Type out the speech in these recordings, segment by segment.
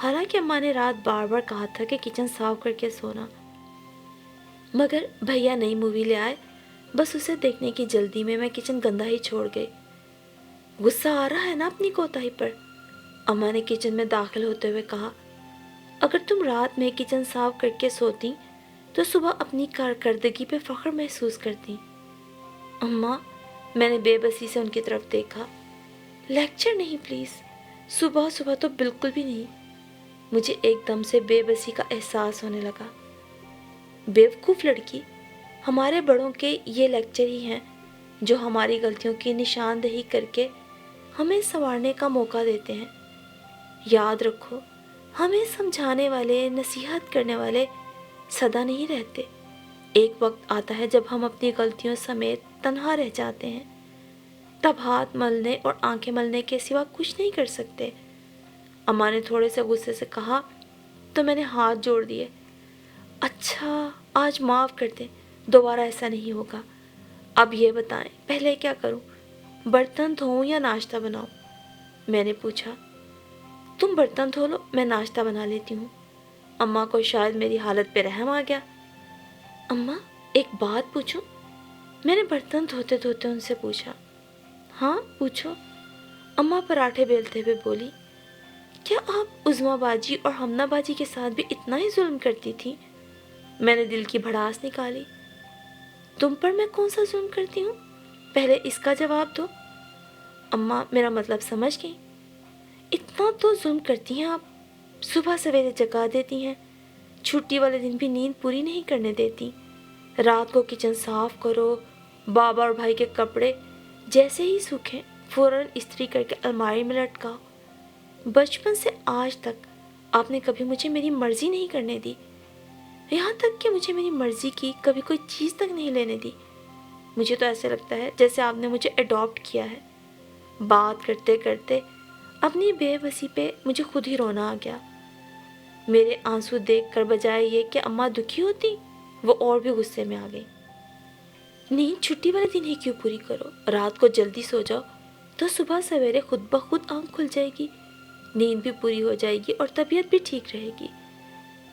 حالانکہ اماں نے رات بار بار کہا تھا کہ کچن صاف کر کے سونا، مگر بھیا نئی مووی لے آئے، بس اسے دیکھنے کی جلدی میں کچن گندا ہی چھوڑ گئی۔ غصہ آ رہا ہے نا اپنی کوتاہی پر؟ اماں نے کچن میں داخل ہوتے ہوئے کہا، اگر تم رات میں کچن صاف کر کے سوتی تو صبح اپنی کارکردگی پہ فخر محسوس کرتی۔ اماں، میں نے بے بسی سے ان کی طرف دیکھا۔ لیکچر نہیں پلیز، صبح صبح تو بالکل بھی نہیں۔ مجھے ایک دم سے بے بسی کا احساس ہونے لگا۔ بیوقوف لڑکی، ہمارے بڑوں کے یہ لیکچر ہی ہیں جو ہماری غلطیوں کی نشاندہی کر کے ہمیں سنوارنے کا موقع دیتے ہیں۔ یاد رکھو، ہمیں سمجھانے والے، نصیحت کرنے والے سدا نہیں رہتے۔ ایک وقت آتا ہے جب ہم اپنی غلطیوں سمیت تنہا رہ جاتے ہیں، تب ہاتھ ملنے اور آنکھیں ملنے کے سوا کچھ نہیں کر سکتے۔ اماں نے تھوڑے سے غصے سے کہا تو میں نے ہاتھ جوڑ دیے۔ اچھا، آج معاف کر دیں، دوبارہ ایسا نہیں ہوگا۔ اب یہ بتائیں پہلے کیا کروں، برتن دھوؤں یا ناشتہ بناؤں؟ میں نے پوچھا۔ تم برتن دھو لو، میں ناشتہ بنا لیتی ہوں۔ اماں کو شاید میری حالت پہ رحم آ گیا۔ اماں، ایک بات پوچھوں؟ میں نے برتن دھوتے دھوتے ان سے پوچھا۔ ہاں پوچھو، اماں پراٹھے بیلتے ہوئے بولی۔ کیا آپ عظمیٰ باجی اور حمنہ باجی کے ساتھ بھی اتنا ہی ظلم کرتی تھی؟ میں نے دل کی بھڑاس نکالی۔ تم پر میں کون سا ظلم کرتی ہوں؟ پہلے اس کا جواب دو۔ اماں میرا مطلب سمجھ گئی۔ اتنا تو ظلم کرتی ہیں آپ، صبح سویرے جگا دیتی ہیں، چھٹی والے دن بھی نیند پوری نہیں کرنے دیتی، رات کو کچن صاف کرو، بابا اور بھائی کے کپڑے جیسے ہی سوکھیں فوراً استری کر کے الماری میں لٹکاؤ۔ بچپن سے آج تک آپ نے کبھی مجھے میری مرضی نہیں کرنے دی، یہاں تک کہ مجھے میری مرضی کی کبھی کوئی چیز تک نہیں لینے دی۔ مجھے تو ایسے لگتا ہے جیسے آپ نے مجھے اڈاپٹ کیا ہے۔ بات کرتے کرتے اپنی بے بسی پہ مجھے خود ہی رونا آ گیا۔ میرے آنسو دیکھ کر بجائے یہ کہ اماں دکھی ہوتی، وہ اور بھی غصے میں آ گئی۔ نیند چھٹی والے دن ہی کیوں پوری کرو، رات کو جلدی سو جاؤ تو صبح سویرے خود بخود آنکھ کھل جائے گی، نیند بھی پوری ہو جائے گی اور طبیعت بھی ٹھیک رہے گی۔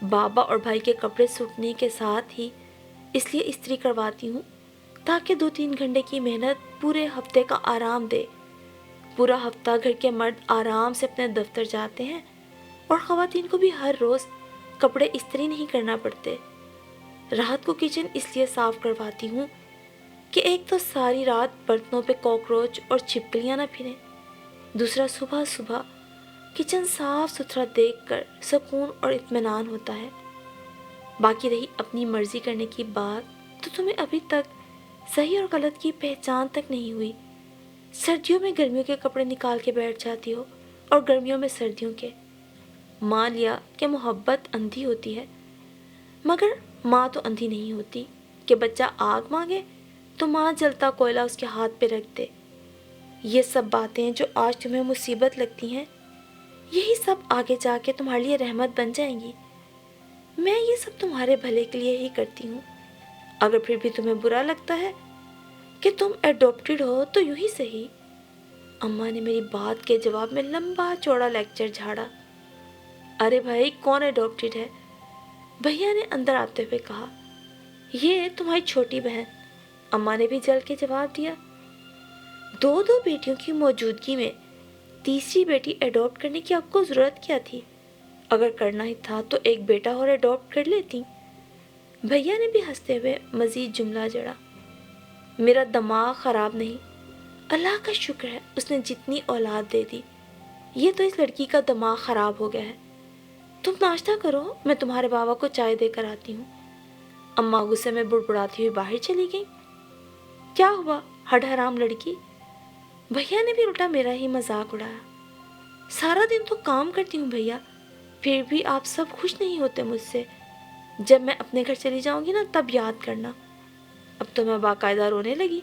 بابا اور بھائی کے کپڑے سوکھنے کے ساتھ ہی اس لیے استری کرواتی ہوں تاکہ 2-3 گھنٹے کی محنت پورے ہفتے کا آرام دے۔ پورا ہفتہ گھر کے مرد آرام سے اپنے دفتر جاتے ہیں اور خواتین کو بھی ہر روز کپڑے استری نہیں کرنا پڑتے۔ رات کو کچن اس لیے صاف کرواتی ہوں کہ ایک تو ساری رات برتنوں پہ کاکروچ اور چھپکلیاں نہ پھریں، دوسرا صبح صبح کچن صاف ستھرا دیکھ کر سکون اور اطمینان ہوتا ہے۔ باقی رہی اپنی مرضی کرنے کی بات، تو تمہیں ابھی تک صحیح اور غلط کی پہچان تک نہیں ہوئی۔ سردیوں میں گرمیوں کے کپڑے نکال کے بیٹھ جاتی ہو اور گرمیوں میں سردیوں کے۔ مان لیا کہ محبت اندھی ہوتی ہے، مگر ماں تو اندھی نہیں ہوتی کہ بچہ آگ مانگے تو ماں جلتا کوئلہ اس کے ہاتھ پہ رکھ دے۔ یہ سب باتیں جو آج تمہیں مصیبت لگتی ہیں، یہی سب آگے جا کے تمہارے لیے رحمت بن جائیں گی۔ میں یہ سب تمہارے بھلے کے لیے ہی کرتی ہوں۔ اگر پھر بھی تمہیں برا لگتا ہے کہ تم ایڈopted ہو تو یوں ہی صحیح۔ اماں نے میری بات کے جواب میں لمبا چوڑا لیکچر جھاڑا۔ ارے بھائی، کون ایڈopted ہے؟ بھیا نے اندر آتے ہوئے کہا۔ یہ تمہاری چھوٹی بہن، اماں نے بھی جل کے جواب دیا۔ 2 بیٹیوں کی موجودگی میں تیسری بیٹی ایڈاپٹ کرنے کی آپ کو ضرورت کیا تھی؟ اگر کرنا ہی تھا تو ایک بیٹا اور ایڈاپٹ کر لیتی۔ بھیا نے بھی ہنستے ہوئے مزید جملہ جڑا۔ میرا دماغ خراب نہیں، اللہ کا شکر ہے اس نے جتنی اولاد دے دی، یہ تو اس لڑکی کا دماغ خراب ہو گیا ہے۔ تم ناشتہ کرو، میں تمہارے بابا کو چائے دے کر آتی ہوں۔ اماں غصے میں بڑبڑاتی ہوئی باہر چلی گئی۔ کیا ہوا ہڈ حرام لڑکی؟ بھیا نے بھی الٹا میرا ہی مذاق اڑایا۔ سارا دن تو کام کرتی ہوں بھیا، پھر بھی آپ سب خوش نہیں ہوتے مجھ سے۔ جب میں اپنے گھر چلی جاؤں گی نا تب یاد کرنا۔ اب تو میں باقاعدہ رونے لگی۔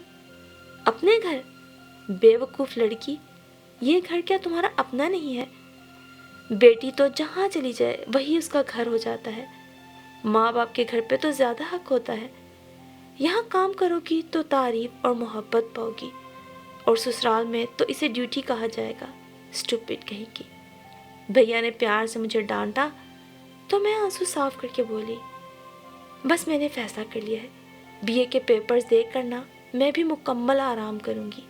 اپنے گھر؟ بے وقوف لڑکی، یہ گھر کیا تمہارا اپنا نہیں ہے؟ بیٹی تو جہاں چلی جائے وہی اس کا گھر ہو جاتا ہے۔ ماں باپ کے گھر پہ تو زیادہ حق ہوتا ہے۔ یہاں کام کرو گی تو تعریف اور محبت پاؤ گی، اور سسرال میں تو اسے ڈیوٹی کہا جائے گا۔ اسٹوپڈ کہیں کی۔ بھیا نے پیار سے مجھے ڈانٹا تو میں آنسو صاف کر کے بولی، بس میں نے فیصلہ کر لیا ہے، بی اے کے پیپرز دیکھ کر نا میں بھی مکمل آرام کروں گی۔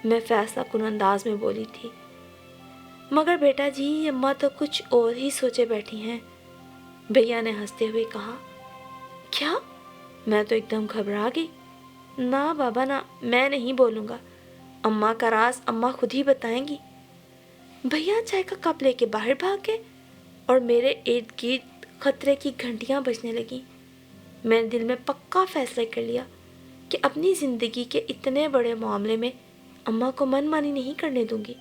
میں فیصلہ کن انداز میں بولی تھی، مگر بیٹا جی اماں تو کچھ اور ہی سوچے بیٹھی ہیں۔ بھیا نے ہنستے ہوئے کہا، کیا؟ میں تو ایک دم گھبرا گئی۔ نہ بابا نہ، میں نہیں بولوں گا، اماں کا راز اماں خود ہی بتائیں گی۔ بھیا چائے کا کپ لے کے باہر بھاگ گئے اور میرے ارد گرد خطرے کی گھنٹیاں بجنے لگیں۔ میں نے دل میں پکا فیصلہ کر لیا کہ اپنی زندگی کے اتنے بڑے معاملے میں اماں کو من مانی نہیں کرنے دوں گی۔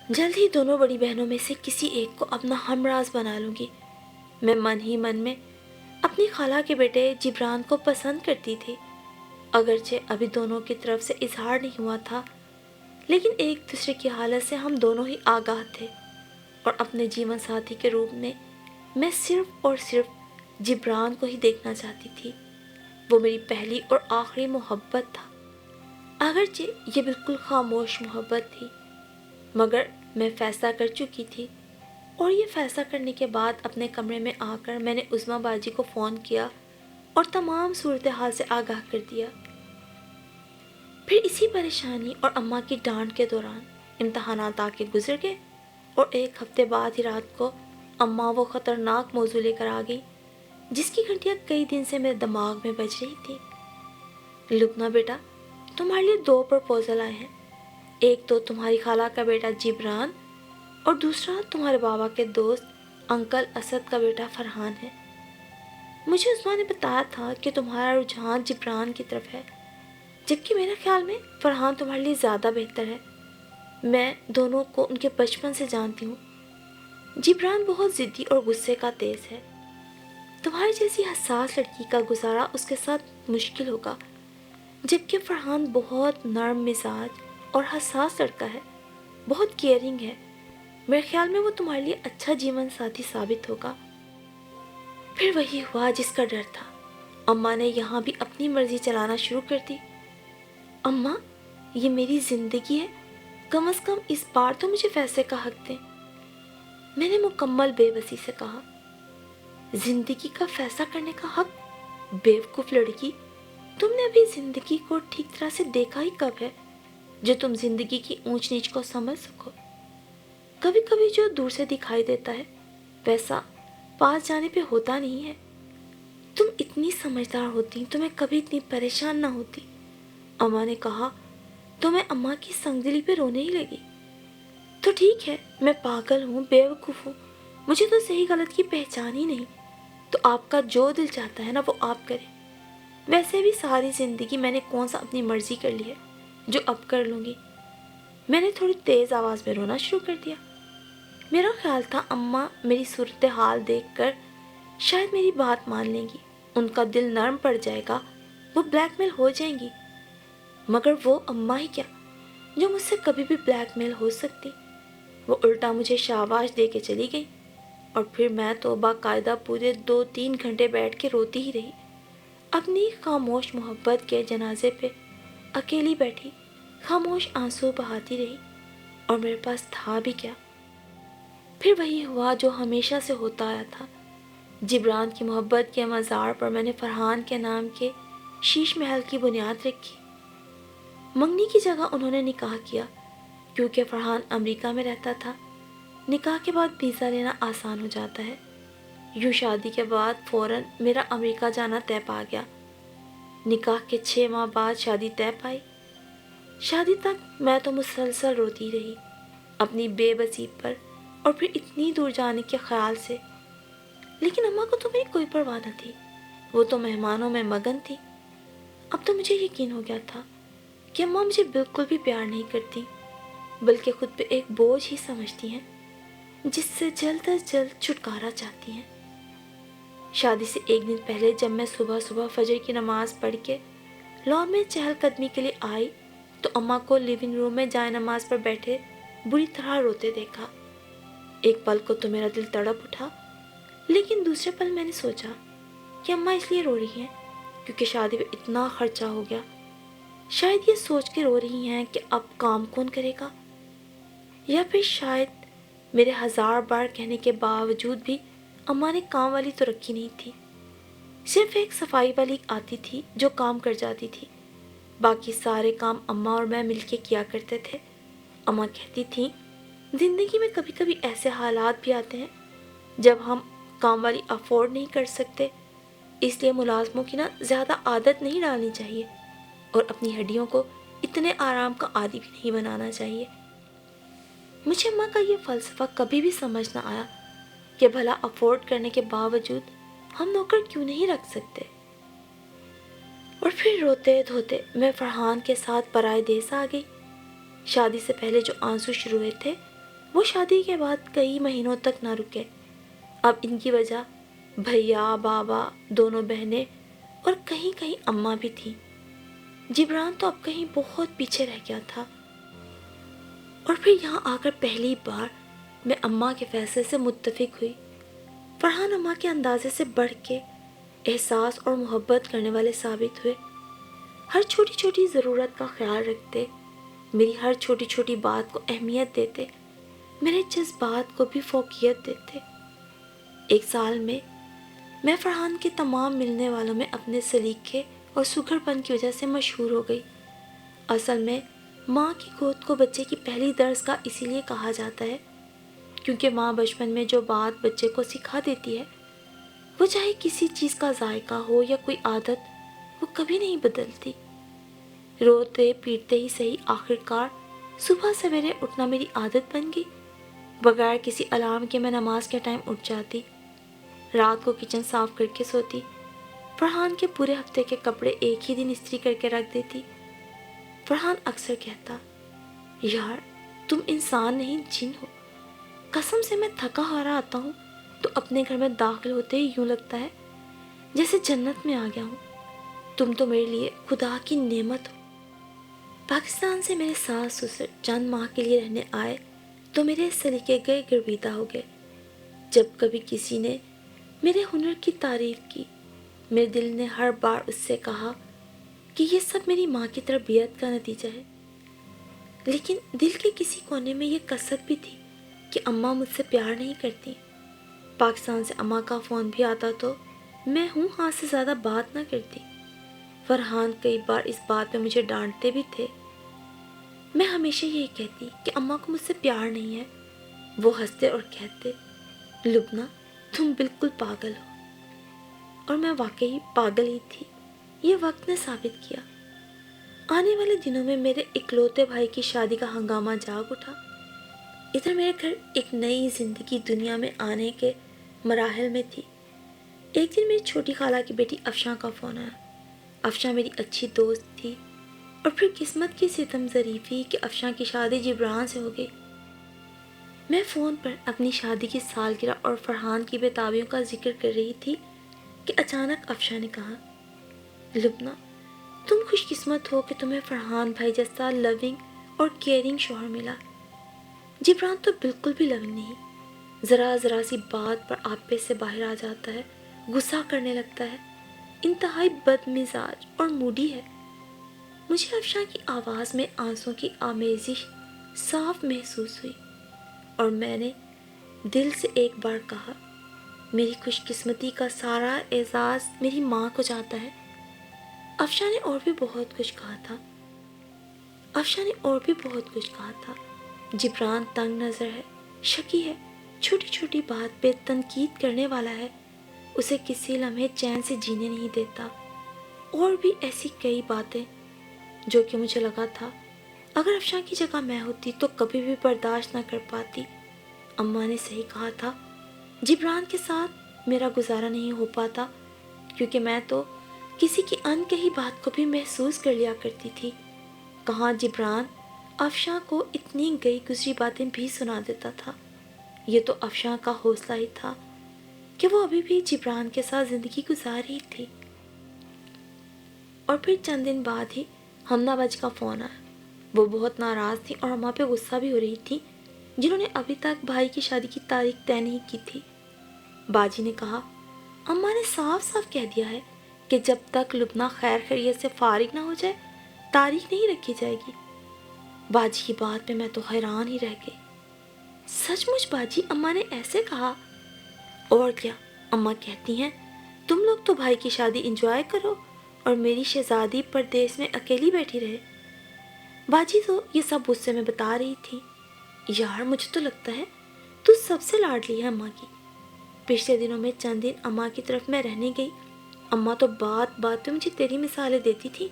جلد ہی دونوں بڑی بہنوں میں سے کسی ایک کو اپنا ہمراز بنا لوں گی۔ میں من ہی من میں اپنی خالہ کے بیٹے جبران کو پسند کرتی تھی، اگرچہ ابھی دونوں کی طرف سے اظہار نہیں ہوا تھا، لیکن ایک دوسرے کی حالت سے ہم دونوں ہی آگاہ تھے، اور اپنے جیون ساتھی کے روپ میں صرف اور صرف جبران کو ہی دیکھنا چاہتی تھی۔ وہ میری پہلی اور آخری محبت تھا، اگرچہ یہ بالکل خاموش محبت تھی، مگر میں فیصلہ کر چکی تھی، اور یہ فیصلہ کرنے کے بعد اپنے کمرے میں آ کر میں نے عظمیٰ باجی کو فون کیا اور تمام صورتحال سے آگاہ کر دیا۔ پھر اسی پریشانی اور اماں کی ڈانٹ کے دوران امتحانات آ کے گزر گئے، اور ایک ہفتے بعد ہی رات کو اماں وہ خطرناک موضوع لے کر آ گئی جس کی گھنٹیاں کئی دن سے میرے دماغ میں بج رہی تھی۔ لبنہ بیٹا، تمہارے لیے 2 پرپوزل آئے ہیں، ایک تو تمہاری خالہ کا بیٹا جبران اور دوسرا تمہارے بابا کے دوست انکل اسد کا بیٹا فرحان ہے۔ مجھے عثمان نے بتایا تھا کہ تمہارا رجحان جبران کی طرف ہے، جبکہ میرے خیال میں فرحان تمہارے لیے زیادہ بہتر ہے۔ میں دونوں کو ان کے بچپن سے جانتی ہوں۔ جبران بہت ضدی اور غصے کا تیز ہے، تمہاری جیسی حساس لڑکی کا گزارا اس کے ساتھ مشکل ہوگا، جبکہ فرحان بہت نرم مزاج اور حساس لڑکا ہے، بہت کیئرنگ ہے۔ میرے خیال میں وہ تمہارے لیے اچھا جیون ساتھی ثابت ہوگا۔ پھر وہی ہوا جس کا ڈر تھا، اماں نے یہاں بھی اپنی مرضی چلانا شروع کر دی۔ اماں، یہ میری زندگی ہے، کم از کم اس بار تو مجھے فیصلے کا حق دیں۔ میں نے مکمل بے بسی سے کہا، زندگی کا فیصلہ کرنے کا حق؟ بیوقوف لڑکی، تم نے ابھی زندگی کو ٹھیک طرح سے دیکھا ہی کب ہے جو تم زندگی کی اونچ نیچ کو سمجھ سکو؟ کبھی کبھی جو دور سے دکھائی دیتا ہے ویسا پاس جانے پہ ہوتا نہیں ہے۔ تم اتنی سمجھدار ہوتی تو میں کبھی اتنی پریشان نہ ہوتی۔ اماں نے کہا تو میں اماں کی سنگدلی پہ رونے ہی لگی۔ تو ٹھیک ہے، میں پاگل ہوں، بیوقوف ہوں، مجھے تو صحیح غلط کی پہچان ہی نہیں، تو آپ کا جو دل چاہتا ہے نا وہ آپ کریں۔ ویسے بھی ساری زندگی میں نے کون سا اپنی مرضی کر لی ہے جو اب کر لوں گی۔ میں نے تھوڑی تیز آواز میں رونا شروع کر دیا۔ میرا خیال تھا اماں میری صورتحال دیکھ کر شاید میری بات مان لیں گی، ان کا دل نرم پڑ جائے گا، وہ بلیک میل ہو جائیں گی، مگر وہ اماں ہی کیا جو مجھ سے کبھی بھی بلیک میل ہو سکتی۔ وہ الٹا مجھے شاباش دے کے چلی گئی، اور پھر میں تو باقاعدہ پورے 2-3 گھنٹے بیٹھ کے روتی ہی رہی، اپنی خاموش محبت کے جنازے پہ اکیلی بیٹھی خاموش آنسو بہاتی رہی، اور میرے پاس تھا بھی کیا۔ پھر وہی ہوا جو ہمیشہ سے ہوتا آیا تھا۔ جبران کی محبت کے مزار پر میں نے فرحان کے نام کے شیش محل کی بنیاد رکھی۔ منگنی کی جگہ انہوں نے نکاح کیا، کیونکہ فرحان امریکہ میں رہتا تھا، نکاح کے بعد ویزا لینا آسان ہو جاتا ہے۔ یوں شادی کے بعد فوراً میرا امریکہ جانا طے پا گیا۔ نکاح کے 6 ماہ بعد شادی طے پائی۔ شادی تک میں تو مسلسل روتی رہی، اپنی بے بسی پر اور پھر اتنی دور جانے کے خیال سے، لیکن اماں کو تو میری کوئی پرواہ نہ تھی، وہ تو مہمانوں میں مگن تھی۔ اب تو مجھے یقین ہو گیا تھا کہ اماں مجھے بالکل بھی پیار نہیں کرتی، بلکہ خود پہ ایک بوجھ ہی سمجھتی ہیں جس سے جلد از جلد چھٹکارا چاہتی ہیں۔ شادی سے 1 دن پہلے جب میں صبح صبح فجر کی نماز پڑھ کے لان میں چہل قدمی کے لیے آئی تو اماں کو لیونگ روم میں جائے نماز پر بیٹھے بری طرح روتے دیکھا۔ ایک پل کو تو میرا دل تڑپ اٹھا، لیکن دوسرے پل میں نے سوچا کہ اماں اس لیے رو رہی ہیں کیونکہ شادی پہ اتنا خرچہ ہو گیا، شاید یہ سوچ کے رو رہی ہیں کہ اب کام کون کرے گا، یا پھر شاید میرے 1000 بار کہنے کے باوجود بھی اماں نے کام والی تو رکھی نہیں تھی. صرف ایک صفائی والی آتی تھی جو کام کر جاتی تھی. باقی سارے کام اماں اور میں مل کے کیا کرتے تھے. اماں کہتی تھیں زندگی میں کبھی کبھی ایسے حالات بھی آتے ہیں جب ہم کام والی افورڈ نہیں کر سکتے، اس لیے ملازموں کی زیادہ عادت نہیں ڈالنی چاہیے اور اپنی ہڈیوں کو اتنے آرام کا عادی بھی نہیں بنانا چاہیے. مجھے اماں کا یہ فلسفہ کبھی بھی سمجھ نہ آیا کہ بھلا افورڈ کرنے کے باوجود ہم نوکر کیوں نہیں رکھ سکتے. اور پھر روتے دھوتے میں فرحان کے ساتھ پرائے دیس آ گئی. شادی سے پہلے جو آنسو شروع ہوئے تھے وہ شادی کے بعد کئی مہینوں تک نہ رکے. اب ان کی وجہ بھیا، بابا، دونوں بہنیں اور کہیں کہیں اماں بھی تھیں. جبران تو اب کہیں بہت پیچھے رہ گیا تھا. اور پھر یہاں آ کر پہلی بار میں اماں کے فیصلے سے متفق ہوئی. فرحان اماں کے اندازے سے بڑھ کے احساس اور محبت کرنے والے ثابت ہوئے. ہر چھوٹی چھوٹی ضرورت کا خیال رکھتے، میری ہر چھوٹی چھوٹی بات کو اہمیت دیتے، میرے جذبات کو بھی فوقیت دیتے. ایک سال میں فرحان کے تمام ملنے والوں میں اپنے سلیقے اور سگھڑ پن کی وجہ سے مشہور ہو گئی. اصل میں ماں کی گود کو بچے کی پہلی درسگاہ اسی لیے کہا جاتا ہے کیونکہ ماں بچپن میں جو بات بچے کو سکھا دیتی ہے وہ چاہے کسی چیز کا ذائقہ ہو یا کوئی عادت وہ کبھی نہیں بدلتی. روتے پیٹتے ہی صحیح، آخرکار صبح سویرے اٹھنا میری عادت بن گئی. بغیر کسی الارم کے میں نماز کے ٹائم اٹھ جاتی، رات کو کچن صاف کر کے سوتی، فرحان کے پورے ہفتے کے کپڑے ایک ہی دن استری کر کے رکھ دیتی. فرحان اکثر کہتا یار تم انسان نہیں جن ہو. قسم سے میں تھکا ہارا آتا ہوں تو اپنے گھر میں داخل ہوتے ہی یوں لگتا ہے جیسے جنت میں آ گیا ہوں. تم تو میرے لیے خدا کی نعمت ہو. پاکستان سے میرے ساس سسر چند ماہ کے لیے رہنے آئے تو میرے سلیقے گئے گرویدہ ہو گئے. جب کبھی کسی نے میرے ہنر کی تعریف کی میرے دل نے ہر بار اس سے کہا کہ یہ سب میری ماں کی تربیت کا نتیجہ ہے. لیکن دل کے کسی کونے میں یہ کسر بھی تھی کہ اماں مجھ سے پیار نہیں کرتی. پاکستان سے اماں کا فون بھی آتا تو میں ہاں سے زیادہ بات نہ کرتی. فرحان کئی بار اس بات پہ مجھے ڈانٹتے بھی تھے. میں ہمیشہ یہی کہتی کہ اماں کو مجھ سے پیار نہیں ہے. وہ ہنستے اور کہتے لبنہ تم بالکل پاگل ہو. اور میں واقعی پاگل ہی تھی. یہ وقت نے ثابت کیا. آنے والے دنوں میں میرے اکلوتے بھائی کی شادی کا ہنگامہ جاگ اٹھا. ادھر میرے گھر ایک نئی زندگی دنیا میں آنے کے مراحل میں تھی. ایک دن میری چھوٹی خالہ کی بیٹی افشاں کا فون آیا. افشاں میری اچھی دوست تھی اور پھر قسمت کی ستم ظریفی کہ افشاں کی شادی جبران سے ہو گئی. میں فون پر اپنی شادی کی سالگرہ اور فرحان کی بےتابیوں کا ذکر کر رہی تھی کہ اچانک افشاں نے کہا لبنہ تم خوش قسمت ہو کہ تمہیں فرحان بھائی جیسا لونگ اور کیئرنگ شوہر ملا. جبران تو بالکل بھی لونگ نہیں. ذرا سی بات پر آپے سے باہر آ جاتا ہے، غصہ کرنے لگتا ہے، انتہائی بد مزاج اور موڈی ہے. مجھے افشاں کی آواز میں آنسوں کی آمیزش صاف محسوس ہوئی اور میں نے دل سے ایک بار کہا میری خوش قسمتی کا سارا اعزاز میری ماں کو جاتا ہے. افشاں نے اور بھی بہت کچھ کہا تھا. جبران تنگ نظر ہے، شکی ہے، چھوٹی چھوٹی بات پہ تنقید کرنے والا ہے، اسے کسی لمحے چین سے جینے نہیں دیتا. اور بھی ایسی کئی باتیں جو کہ مجھے لگا تھا اگر افشاں کی جگہ میں ہوتی تو کبھی بھی برداشت نہ کر پاتی. اماں نے صحیح کہا تھا. جبران کے ساتھ میرا گزارا نہیں ہو پاتا کیونکہ میں تو کسی کی انکہی بات کو بھی محسوس کر لیا کرتی تھی. کہاں جبران افشاں کو اتنی گئی گزری باتیں بھی سنا دیتا تھا. یہ تو افشاں کا حوصلہ ہی تھا کہ وہ ابھی بھی جبران کے ساتھ زندگی گزار رہی تھی. اور پھر چند دن بعد ہی ہمنہ بج کا فون آیا. وہ بہت ناراض تھی اور اماں پہ غصہ بھی ہو رہی تھی جنہوں نے ابھی تک بھائی کی شادی کی تاریخ طے نہیں کی تھی. باجی نے کہا اماں نے صاف صاف کہہ دیا ہے کہ جب تک لبنہ خیر خیریت سے فارغ نہ ہو جائے تاریخ نہیں رکھی جائے گی. باجی کی بات پہ میں تو حیران ہی رہ گئی. سچ مچ باجی اماں نے ایسے کہا؟ اور کیا، اماں کہتی ہیں تم لوگ تو بھائی کی شادی انجوائے کرو اور میری شہزادی پردیس میں اکیلی بیٹھی رہے۔ باجی تو یہ سب غصے میں بتا رہی تھی۔ یار مجھے تو لگتا ہے تو سب سے لاڈلی ہے اماں کی۔ پچھلے دنوں میں چند دن اماں کی طرف میں رہنے گئی، اماں تو بات بات پہ مجھے تیری مثالیں دیتی تھی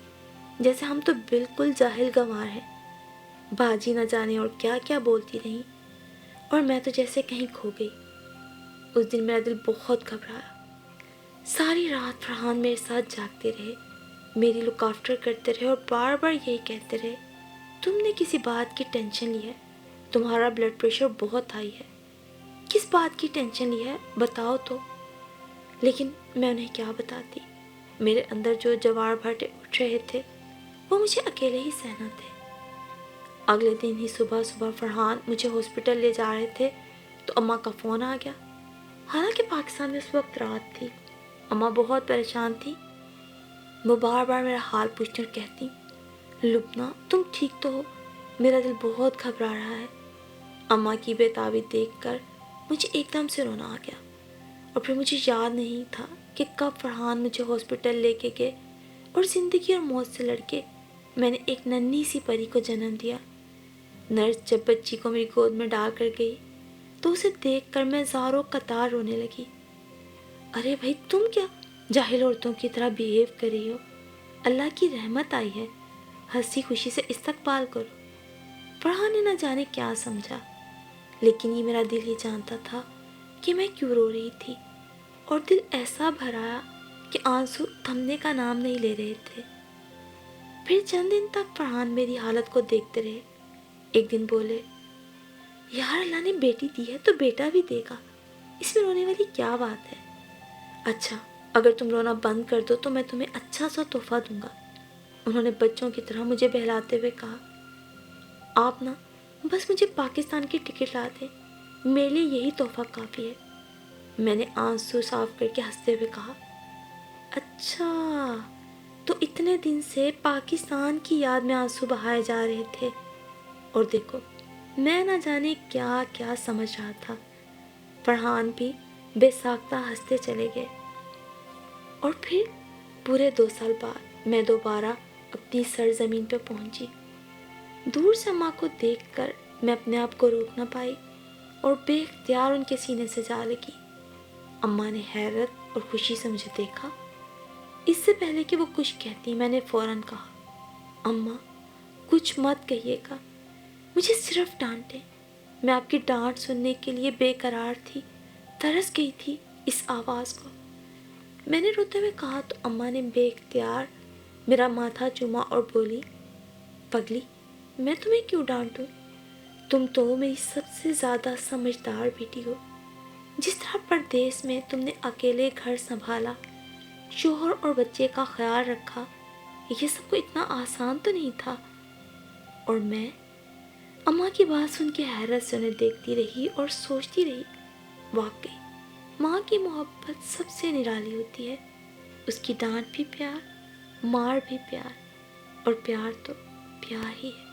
جیسے ہم تو بالکل جاہل گنوار ہیں۔ باجی نہ جانے اور کیا کیا بولتی رہیں اور میں تو جیسے کہیں کھو گئی۔ اس دن میرا دل بہت گھبرایا۔ ساری رات فرحان میرے ساتھ جاگتے رہے، میری لک آفٹر کرتے رہے اور بار بار یہی کہتے رہے تم نے کسی بات کی ٹینشن لی ہے، تمہارا بلڈ پریشر بہت ہائی ہے۔ کس بات کی ٹینشن لی ہے بتاؤ تو۔ لیکن میں انہیں کیا بتاتی، میرے اندر جو جوار بھاٹے اٹھ رہے تھے وہ مجھے اکیلے ہی سہنا تھے۔ اگلے دن ہی صبح صبح فرحان مجھے ہاسپٹل لے جا رہے تھے تو اماں کا فون آ گیا۔ حالانکہ پاکستان میں اس وقت رات تھی، اماں بہت پریشان تھی۔ وہ بار بار میرا حال پوچھتی اور کہتی لبنہ تم ٹھیک تو ہو؟ میرا دل بہت گھبرا رہا ہے۔ اماں کی بے تابی دیکھ کر مجھے ایک دم سے رونا آ گیا، اور پھر مجھے یاد نہیں تھا کہ کب فرحان مجھے ہاسپٹل لے کے گئے اور زندگی اور موت سے لڑ کے میں نے ایک ننھی سی پری کو جنم دیا۔ نرس جب بچی کو میری گود میں ڈال کر گئی تو اسے دیکھ کر میں زاروں قطار رونے لگی۔ ارے بھائی تم کیا جاہل عورتوں کی طرح بیہیو کر رہی ہو؟ اللہ کی رحمت آئی ہے، ہنسی خوشی سے استقبال کرو۔ فرحان نے نہ جانے کیا سمجھا، لیکن یہ میرا دل ہی جانتا تھا کہ میں کیوں رو رہی تھی، اور دل ایسا بھر آیا کہ آنسو تھمنے کا نام نہیں لے رہے تھے۔ پھر چند دن تک فرحان میری حالت کو دیکھتے رہے۔ ایک دن بولے یار اللہ نے بیٹی دی ہے تو بیٹا بھی دے گا، اس میں رونے والی کیا بات ہے؟ اچھا اگر تم رونا بند کر دو تو میں تمہیں اچھا سا تحفہ دوں گا۔ انہوں نے بچوں کی طرح مجھے بہلاتے ہوئے کہا آپ نا بس مجھے پاکستان کی ٹکٹ لا دیں، میرے لیے یہی تحفہ کافی ہے۔ میں نے آنسو صاف کر کے ہنستے ہوئے کہا اچھا تو اتنے دن سے پاکستان کی یاد میں آنسو بہائے جا رہے تھے، اور دیکھو میں نہ جانے کیا کیا سمجھ رہا تھا۔ فرحان بھی بے ساختہ ہنستے چلے گئے، اور پھر پورے 2 سال بعد میں دوبارہ اپنی سرزمین پہ پہنچی۔ دور سے اماں کو دیکھ کر میں اپنے آپ کو روک نہ پائی اور بے اختیار ان کے سینے سے جا لگی۔ اماں نے حیرت اور خوشی سے مجھے دیکھا۔ اس سے پہلے کہ وہ کچھ کہتی میں نے فوراً کہا اماں کچھ مت کہیے گا، مجھے صرف ڈانٹیں۔ میں آپ کی ڈانٹ سننے کے لیے بے قرار تھی، ترس گئی تھی اس آواز کو۔ میں نے روتے ہوئے کہا تو اماں نے بے اختیار میرا ماتھا چوما اور بولی پگلی میں تمہیں کیوں ڈانٹوں؟ تم تو میری سب سے زیادہ سمجھدار بیٹی ہو۔ جس طرح پردیس میں تم نے اکیلے گھر سنبھالا، شوہر اور بچے کا خیال رکھا، یہ سب کو اتنا آسان تو نہیں تھا۔ اور میں اماں کی بات سن کے حیرت سے انہیں دیکھتی رہی اور سوچتی رہی واقعی ماں کی محبت سب سے نرالی ہوتی ہے، اس کی ڈانٹ بھی پیار، مار بھی پیار، اور پیار تو پیار ہی ہے۔